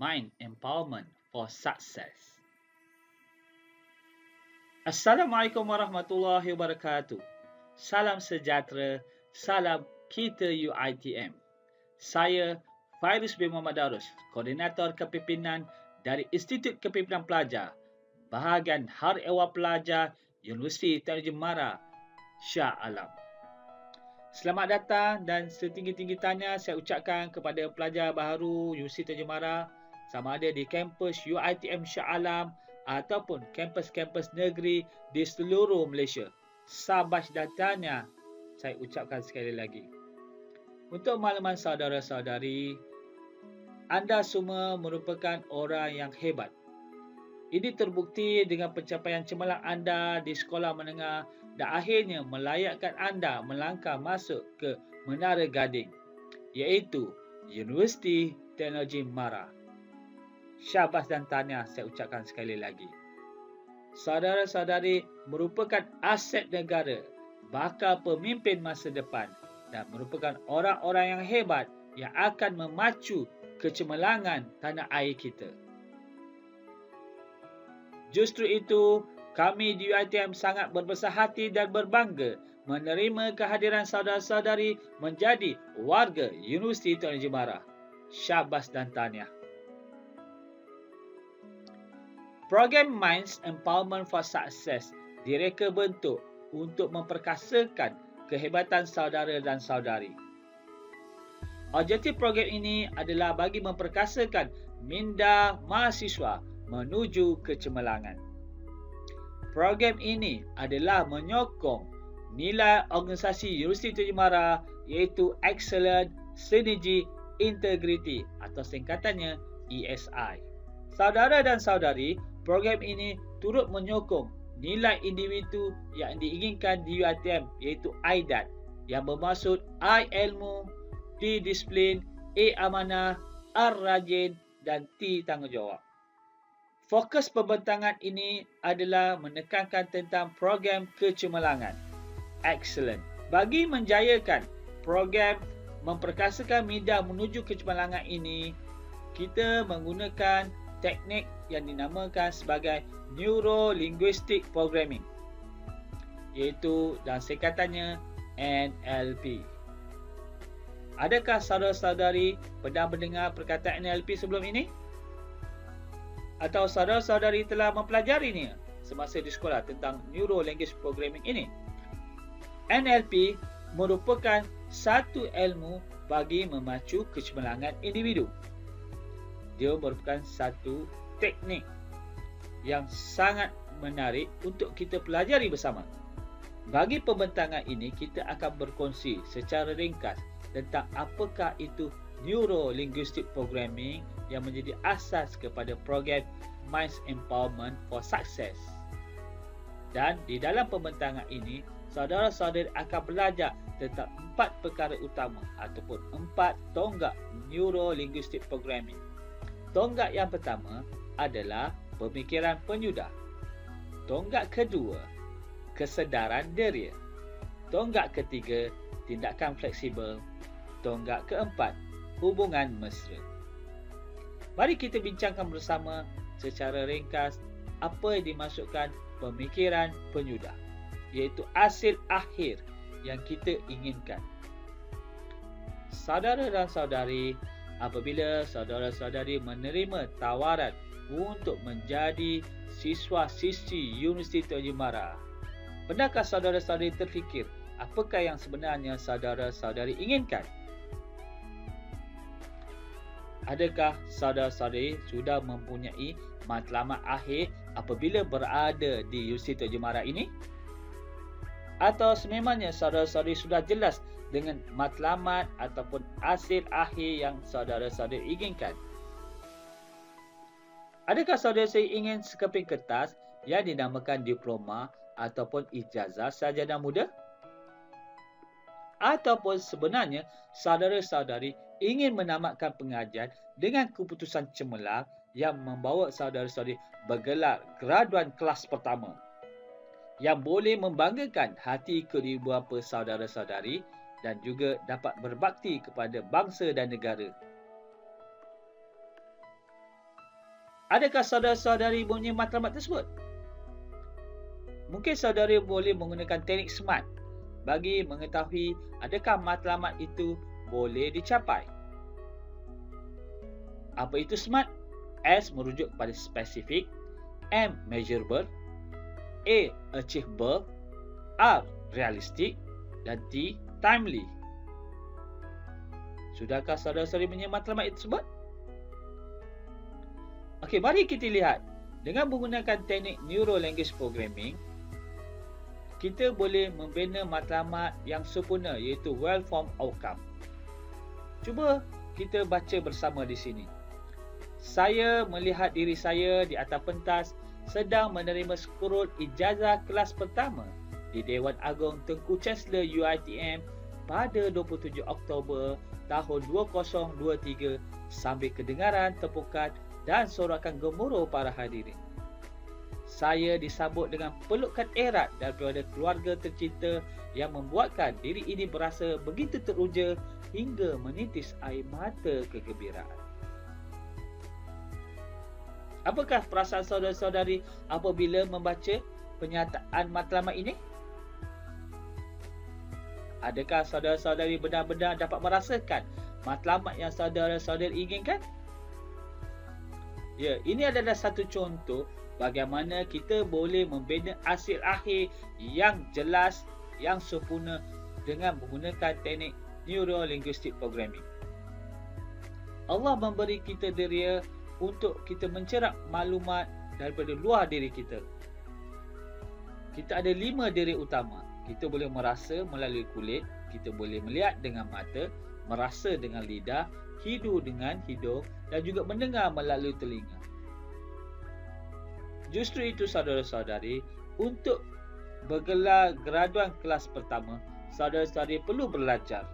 Mind Empowerment for Success. Assalamualaikum warahmatullahi wabarakatuh. Salam sejahtera, salam kita UiTM. Saya Fairuz bin Muhammad Darus, Koordinator Kepimpinan dari Institut Kepimpinan Pelajar, Bahagian Hari Ehwal Pelajar Universiti Teknologi Mara, Shah Alam. Selamat datang dan setinggi-tinggi tanya saya ucapkan kepada pelajar baharu Universiti Teknologi Mara, sama ada di kampus UiTM Shah Alam ataupun kampus-kampus negeri di seluruh Malaysia. Sabas dan tanya saya ucapkan sekali lagi. Untuk makluman saudara-saudari, anda semua merupakan orang yang hebat. Ini terbukti dengan pencapaian cemerlang anda di sekolah menengah dan akhirnya melayakkan anda melangkah masuk ke Menara Gading, iaitu Universiti Teknologi Mara. Syabas dan tahniah saya ucapkan sekali lagi. Saudara-saudari merupakan aset negara, bakal pemimpin masa depan dan merupakan orang-orang yang hebat yang akan memacu kecemerlangan tanah air kita. Justru itu, kami di UiTM sangat berbesar hati dan berbangga menerima kehadiran saudara-saudari menjadi warga Universiti Teknologi Mara. Syabas dan tahniah. Program Minds Empowerment for Success direka bentuk untuk memperkasakan kehebatan saudara dan saudari. Objektif program ini adalah bagi memperkasakan minda mahasiswa menuju kecemerlangan. Program ini adalah menyokong nilai organisasi Universiti Teknologi Mara iaitu Excellence, Synergy, Integrity atau singkatannya ESI. Saudara dan saudari, program ini turut menyokong nilai individu yang diinginkan di UiTM iaitu IDAT yang bermaksud I ilmu, D disiplin, A amanah, R rajin dan T tanggungjawab. Fokus pembentangan ini adalah menekankan tentang program kecemerlangan Excellent. Bagi menjayakan program memperkasakan minda menuju kecemerlangan ini, kita menggunakan teknik yang dinamakan sebagai Neuro-Linguistic Programming, iaitu dan singkatannya NLP. Adakah saudara-saudari pernah mendengar perkataan NLP sebelum ini? Atau saudara-saudari telah mempelajarinya semasa di sekolah tentang Neuro-Linguistic Programming ini? NLP merupakan satu ilmu bagi memacu kecemerlangan individu. Dia merupakan satu teknik yang sangat menarik untuk kita pelajari bersama. Bagi pembentangan ini, kita akan berkongsi secara ringkas tentang apakah itu Neuro-Linguistic Programming yang menjadi asas kepada program Minds Empowerment for Success. Dan di dalam pembentangan ini, saudara-saudari akan belajar tentang 4 perkara utama ataupun 4 tonggak Neuro-Linguistic Programming. Tonggak yang pertama adalah pemikiran penyudah. Tonggak kedua, kesedaran deria. Tonggak ketiga, tindakan fleksibel. Tonggak keempat, hubungan mesra. Mari kita bincangkan bersama secara ringkas apa yang dimaksudkan pemikiran penyudah, iaitu hasil akhir yang kita inginkan. Saudara dan saudari, apabila saudara-saudari menerima tawaran untuk menjadi siswa-siswi Universiti Teknologi Mara, pernahkah saudara-saudari terfikir apakah yang sebenarnya saudara-saudari inginkan? Adakah saudara-saudari sudah mempunyai matlamat akhir apabila berada di Universiti Teknologi Mara ini? Atau sememangnya saudara-saudari sudah jelas dengan matlamat ataupun hasil akhir yang saudara-saudari inginkan? Adakah saudara-saudari ingin sekeping kertas yang dinamakan diploma ataupun ijazah sarjana muda? Ataupun sebenarnya saudara-saudari ingin menamatkan pengajian dengan keputusan cemerlang yang membawa saudara-saudari bergelar graduan kelas pertama yang boleh membanggakan hati kedua-dua saudara-saudari dan juga dapat berbakti kepada bangsa dan negara. Adakah saudara-saudari mempunyai matlamat tersebut? Mungkin saudara boleh menggunakan teknik SMART bagi mengetahui adakah matlamat itu boleh dicapai. Apa itu SMART? S merujuk kepada specific, M measurable, A achievable, R realistic dan T timely. Sudahkah saudara-saudari mempunyai matlamat tersebut? Okey, mari kita lihat. Dengan menggunakan teknik Neuro Language Programming, kita boleh membina matlamat yang sempurna iaitu well-formed outcome. Cuba kita baca bersama di sini. Saya melihat diri saya di atas pentas sedang menerima skrol ijazah kelas pertama di Dewan Agong Tengku Chancellor UiTM pada 27 Oktober tahun 2023 sambil kedengaran tepukan dan sorakan gemuruh para hadirin. Saya disambut dengan pelukan erat daripada keluarga tercinta yang membuatkan diri ini berasa begitu teruja hingga menitis air mata kegembiraan. Apakah perasaan saudara-saudari apabila membaca pernyataan matlamat ini? Adakah saudara-saudari benar-benar dapat merasakan matlamat yang saudara-saudari inginkan? Ya, ini adalah satu contoh bagaimana kita boleh membina hasil akhir yang jelas, yang sempurna dengan menggunakan teknik Neuro Linguistic Programming. Allah memberi kita deria untuk kita mencerap maklumat daripada luar diri kita. Kita ada 5 diri utama. Kita boleh merasa melalui kulit, kita boleh melihat dengan mata, merasa dengan lidah, hidu dengan hidung dan juga mendengar melalui telinga. Justru itu saudara-saudari, untuk bergelar graduan kelas pertama, saudara-saudari perlu belajar.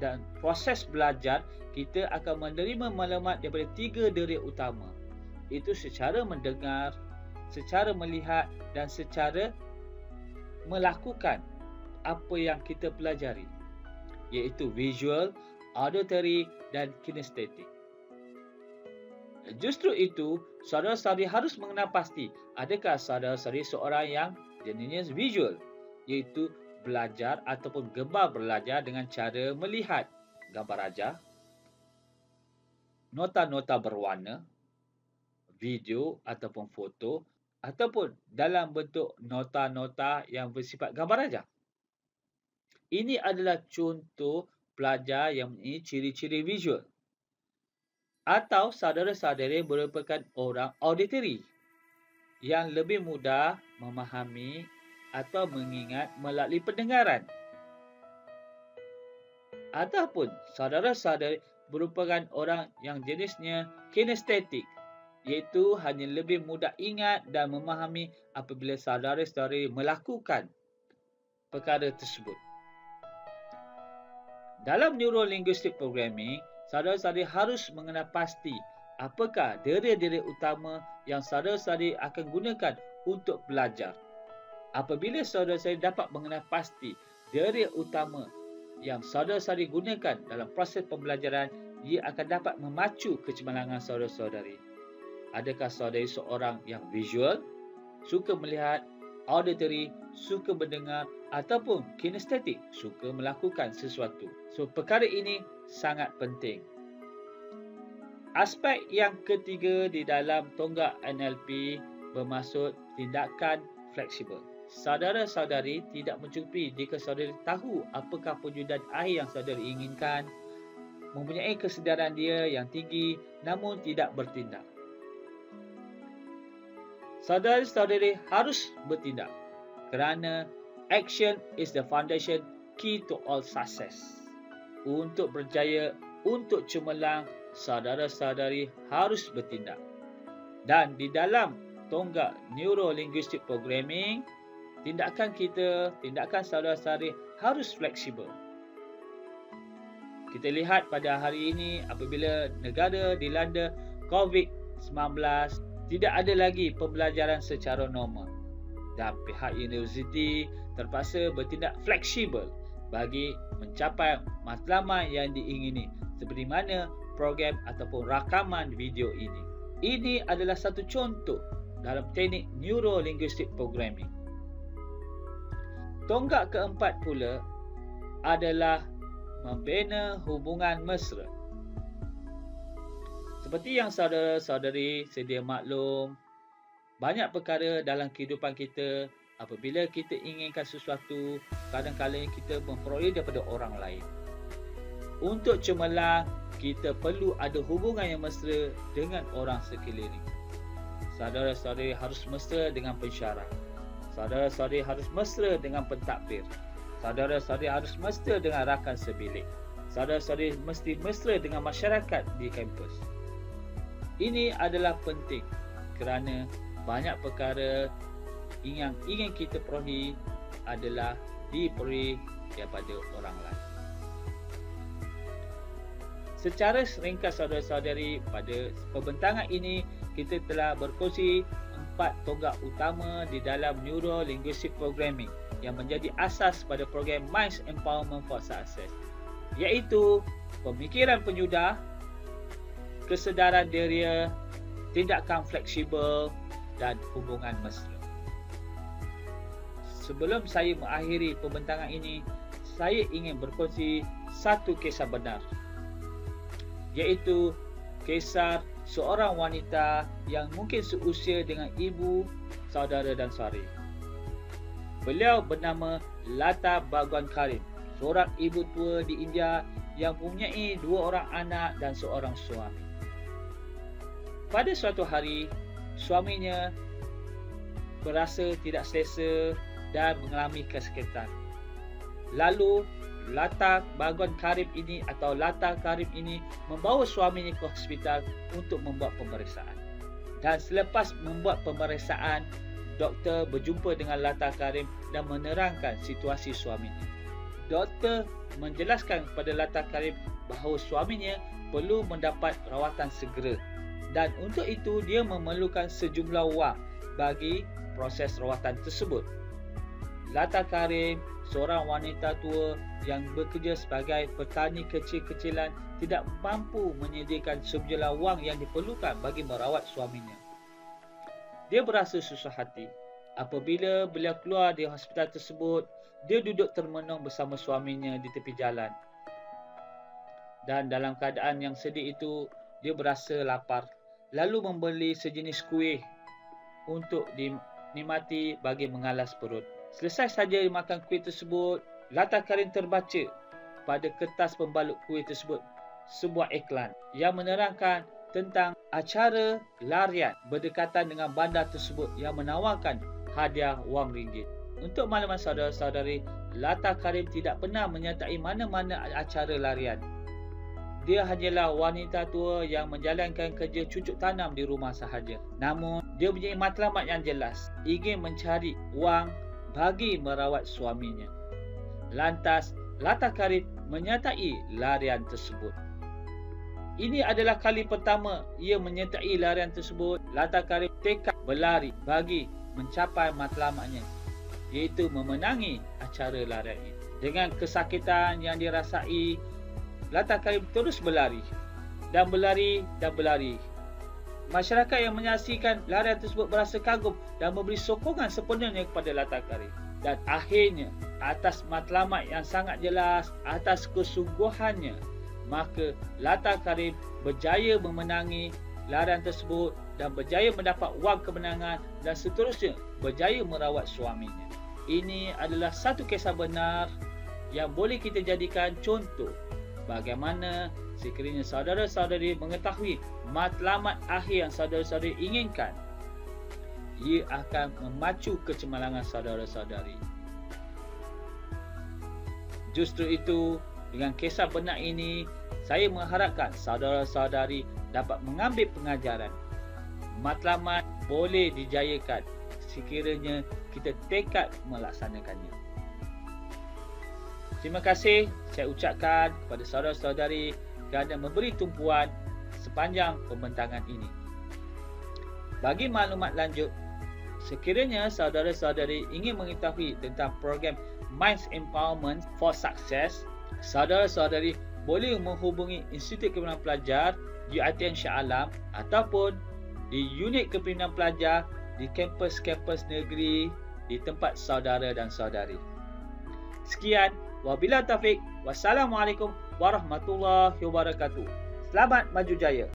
Dan proses belajar, kita akan menerima maklumat daripada 3 derik utama. Itu secara mendengar, secara melihat dan secara melakukan apa yang kita pelajari, iaitu visual, auditory dan kinestetik. Justru itu, saudara-saudari harus mengenal pasti adakah saudara-saudari seorang yang jenisnya visual, iaitu belajar ataupun gemar belajar dengan cara melihat gambar rajah, nota-nota berwarna, video ataupun foto, ataupun dalam bentuk nota-nota yang bersifat gambar rajah. Ini adalah contoh pelajar yang mempunyai ciri-ciri visual. Atau saudara-saudari merupakan orang auditory yang lebih mudah memahami atau mengingat melalui pendengaran. Ataupun saudara-saudari merupakan orang yang jenisnya kinestetik, iaitu hanya lebih mudah ingat dan memahami apabila saudara-saudari melakukan perkara tersebut. Dalam Neuro Linguistic Programming, saudara-saudari harus mengenal pasti apakah diri-diri utama yang saudara-saudari akan gunakan untuk belajar. Apabila saudara-saudari dapat mengenal pasti diri utama yang saudara-saudari gunakan dalam proses pembelajaran, ia akan dapat memacu kecemerlangan saudara-saudari. Adakah saudari seorang yang visual, suka melihat, auditory, suka mendengar ataupun kinestetik, suka melakukan sesuatu. So, perkara ini sangat penting. Aspek yang ketiga di dalam tonggak NLP bermaksud tindakan fleksibel. Saudara-saudari tidak mencukupi jika saudari tahu apakah pewujudan akhir yang saudari inginkan, mempunyai kesedaran dia yang tinggi namun tidak bertindak. Saudara-saudari harus bertindak kerana action is the foundation key to all success. Untuk berjaya, untuk cemerlang, saudara-saudari harus bertindak. Dan di dalam tonggak Neuro Linguistic Programming, tindakan saudara-saudari harus fleksibel. Kita lihat pada hari ini apabila negara dilanda COVID-19, tidak ada lagi pembelajaran secara normal dan pihak universiti terpaksa bertindak fleksibel bagi mencapai matlamat yang diingini seperti mana program ataupun rakaman video ini. Ini adalah satu contoh dalam teknik Neuro-Linguistic Programming. Tonggak keempat pula adalah membina hubungan mesra. Seperti yang saudara-saudari sedia maklum, banyak perkara dalam kehidupan kita, apabila kita inginkan sesuatu, kadang-kadang kita memperoleh daripada orang lain. Untuk cemerlang, kita perlu ada hubungan yang mesra dengan orang sekeliling. Saudara-saudari harus mesra dengan pensyarah. Saudara-saudari harus mesra dengan pentadbir. Saudara-saudari harus mesra dengan rakan sebilik. Saudara-saudari mesti mesra dengan masyarakat di kampus. Ini adalah penting kerana banyak perkara yang ingin kita perolehi adalah diperoleh daripada orang lain. Secara ringkas saudara-saudari, pada pembentangan ini kita telah berkongsi 4 tonggak utama di dalam Neuro-Linguistic Programming yang menjadi asas pada program Minds Empowerment for Success, iaitu pemikiran penyudah, kesedaran diri, tindakan fleksibel dan hubungan mesra. Sebelum saya mengakhiri pembentangan ini, saya ingin berkongsi satu kisah benar, iaitu kisah seorang wanita yang mungkin seusia dengan ibu, saudara dan saudari. Beliau bernama Lata Bhagwan Karim, seorang ibu tua di India yang mempunyai 2 orang anak dan seorang suami. Pada suatu hari, suaminya berasa tidak selesa dan mengalami kesakitan. Lalu Lata Bhagwan Karim ini atau Lata Karim ini membawa suaminya ke hospital untuk membuat pemeriksaan. Dan selepas membuat pemeriksaan, doktor berjumpa dengan Lata Karim dan menerangkan situasi suaminya. Doktor menjelaskan kepada Lata Karim bahawa suaminya perlu mendapat rawatan segera dan untuk itu dia memerlukan sejumlah wang bagi proses rawatan tersebut. Lata Karim, seorang wanita tua yang bekerja sebagai petani kecil-kecilan, tidak mampu menyediakan sejumlah wang yang diperlukan bagi merawat suaminya. Dia berasa susah hati. Apabila beliau keluar dari hospital tersebut, dia duduk termenung bersama suaminya di tepi jalan. Dan dalam keadaan yang sedih itu, dia berasa lapar. Lalu membeli sejenis kuih untuk dinikmati bagi mengalas perut. Selesai saja makan kuih tersebut, Lata Karim terbaca pada kertas pembalut kuih tersebut sebuah iklan yang menerangkan tentang acara larian berdekatan dengan bandar tersebut yang menawarkan hadiah wang ringgit. Untuk makluman saudara-saudari, Lata Karim tidak pernah menyertai mana-mana acara larian. Dia hanyalah wanita tua yang menjalankan kerja cucuk tanam di rumah sahaja. Namun, dia mempunyai matlamat yang jelas, ingin mencari wang bagi merawat suaminya. Lantas, Lata Karim menyertai larian tersebut. Ini adalah kali pertama ia menyertai larian tersebut. Lata Karim tekad berlari bagi mencapai matlamatnya, iaitu memenangi acara larian ini. Dengan kesakitan yang dirasai, Lata Karim terus berlari dan berlari dan berlari. Masyarakat yang menyaksikan larian tersebut berasa kagum dan memberi sokongan sepenuhnya kepada Lata Karim. Dan akhirnya, atas matlamat yang sangat jelas, atas kesungguhannya, maka Lata Karim berjaya memenangi larian tersebut dan berjaya mendapat wang kemenangan dan seterusnya berjaya merawat suaminya. Ini adalah satu kisah benar yang boleh kita jadikan contoh bagaimana sekiranya saudara-saudari mengetahui matlamat akhir yang saudara-saudari inginkan, ia akan memacu kecemerlangan saudara-saudari. Justru itu, dengan kisah benar ini, saya mengharapkan saudara-saudari dapat mengambil pengajaran. Matlamat boleh dijayakan sekiranya kita tekad melaksanakannya. Terima kasih saya ucapkan kepada saudara-saudari kerana memberi tumpuan sepanjang pembentangan ini. Bagi maklumat lanjut, sekiranya saudara-saudari ingin mengetahui tentang program Minds Empowerment for Success, saudara-saudari boleh menghubungi Institut Kebenaran Pelajar UiTM Shah Alam ataupun di unit kepimpinan pelajar di kampus-kampus negeri di tempat saudara dan saudari. Sekian, wabillahi taufik. Wassalamualaikum warahmatullahi wabarakatuh. Selamat maju jaya.